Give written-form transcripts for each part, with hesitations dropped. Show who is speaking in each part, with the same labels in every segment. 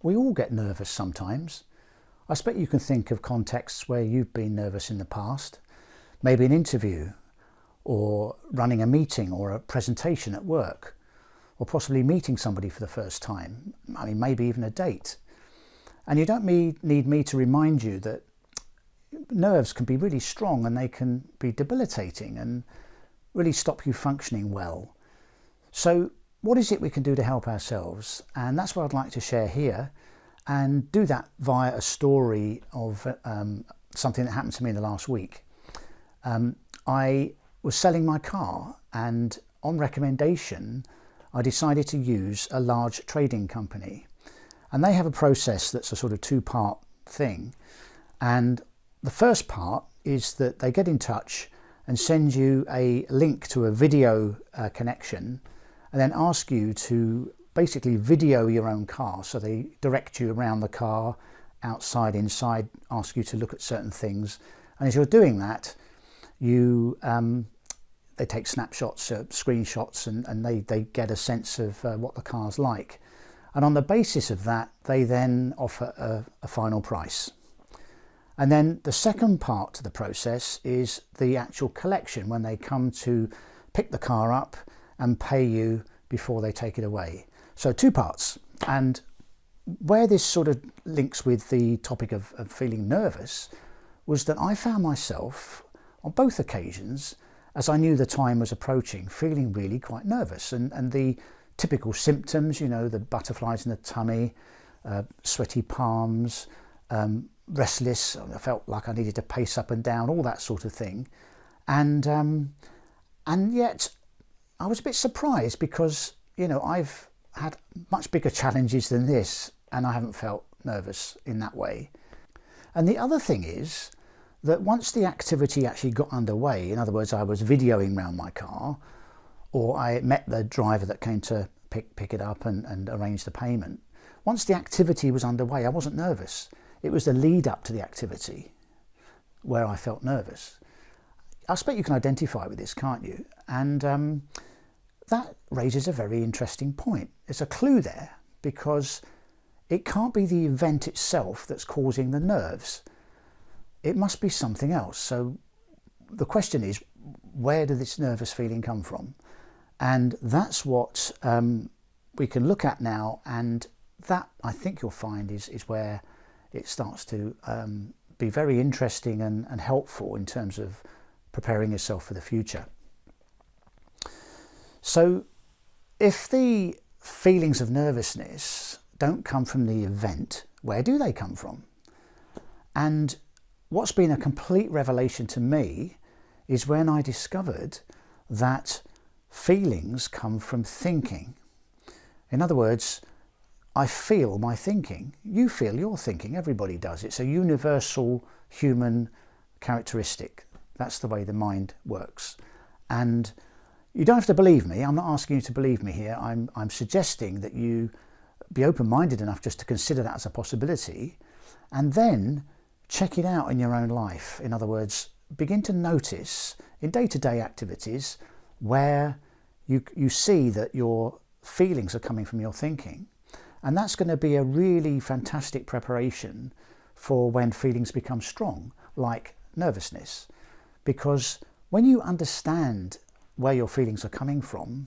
Speaker 1: We all get nervous sometimes. I expect you can think of contexts where you've been nervous in the past, maybe an interview, or running a meeting or a presentation at work, or possibly meeting somebody for the first time. I mean, maybe even a date. And you don't need me to remind you that nerves can be really strong and they can be debilitating and really stop you functioning well. So what is it we can do to help ourselves? And that's what I'd like to share here, and do that via a story of something that happened to me in the last week. I was selling my car, and on recommendation I decided to use a large trading company, and they have a process that's a sort of two-part thing. And the first part is that they get in touch and send you a link to a video connection, and then ask you to basically video your own car. So they direct you around the car, outside, inside, ask you to look at certain things, and as you're doing that, they take snapshots, screenshots, and they get a sense of what the car's like. And on the basis of that, they then offer a final price. And then the second part to the process is the actual collection, when they come to pick the car up and pay you before they take it away. So two parts. And where this sort of links with the topic of feeling nervous was that I found myself on both occasions, as I knew the time was approaching, feeling really quite nervous. And the typical symptoms, you know, the butterflies in the tummy, sweaty palms, restless, I felt like I needed to pace up and down, all that sort of thing. And yet I was a bit surprised because, you know, I've had much bigger challenges than this and I haven't felt nervous in that way. And the other thing is that once the activity actually got underway, in other words, I was videoing around my car, or I met the driver that came to pick it up and arrange the payment, once the activity was underway, I wasn't nervous. It was the lead up to the activity where I felt nervous. I expect you can identify with this, can't you? And that raises a very interesting point. There's a clue there, because it can't be the event itself that's causing the nerves. It must be something else. So the question is, where did this nervous feeling come from? And that's what we can look at now, and that, I think you'll find, is where it starts to be very interesting and helpful in terms of preparing yourself for the future. So if the feelings of nervousness don't come from the event, where do they come from? And what's been a complete revelation to me is when I discovered that feelings come from thinking. In other words, I feel my thinking. You feel your thinking. Everybody does. It's a universal human characteristic. That's the way the mind works. And you don't have to believe me. I'm not asking you to believe me here. I'm suggesting that you be open-minded enough just to consider that as a possibility, and then check it out in your own life. In other words, begin to notice in day-to-day activities where you see that your feelings are coming from your thinking. And that's going to be a really fantastic preparation for when feelings become strong, like nervousness. Because when you understand where your feelings are coming from,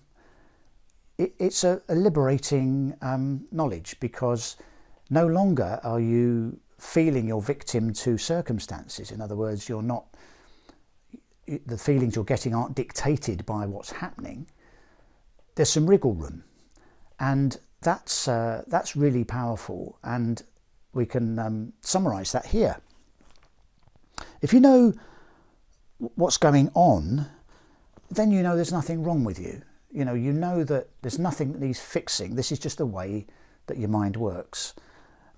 Speaker 1: it's a liberating knowledge, because no longer are you feeling you're victim to circumstances. In other words, the feelings you're getting aren't dictated by what's happening. There's some wriggle room, and that's really powerful, and we can summarize that here. If you know what's going on, then you know there's nothing wrong with you. You know that there's nothing that needs fixing. This is just the way that your mind works.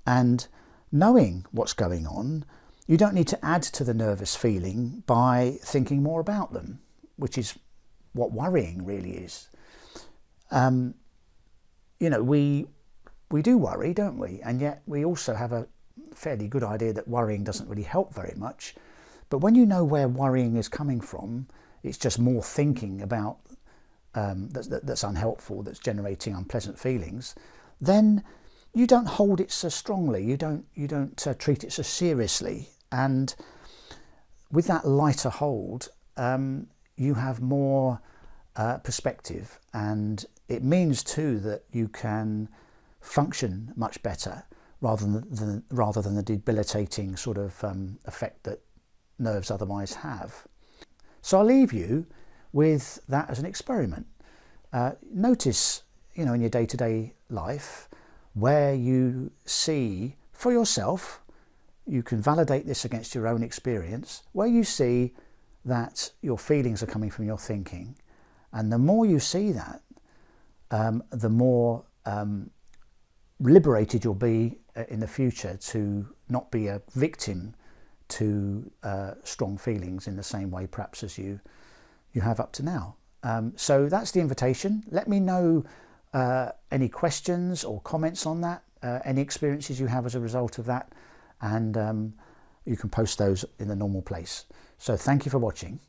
Speaker 1: And knowing what's going on, you don't need to add to the nervous feeling by thinking more about them, which is what worrying really is. We do worry, don't we? And yet we also have a fairly good idea that worrying doesn't really help very much. But when you know where worrying is coming from, it's just more thinking about that's unhelpful, that's generating unpleasant feelings, then you don't hold it so strongly, you don't treat it so seriously, and with that lighter hold, you have more perspective, and it means too that you can function much better rather than the debilitating sort of effect that nerves otherwise have. So I'll leave you with that as an experiment. Notice, in your day-to-day life, where you see for yourself, you can validate this against your own experience, where you see that your feelings are coming from your thinking. And the more you see that, the more liberated you'll be in the future to not be a victim to strong feelings in the same way perhaps as you have up to now. So that's the invitation. Let me know any questions or comments on that, any experiences you have as a result of that, and you can post those in the normal place. So thank you for watching.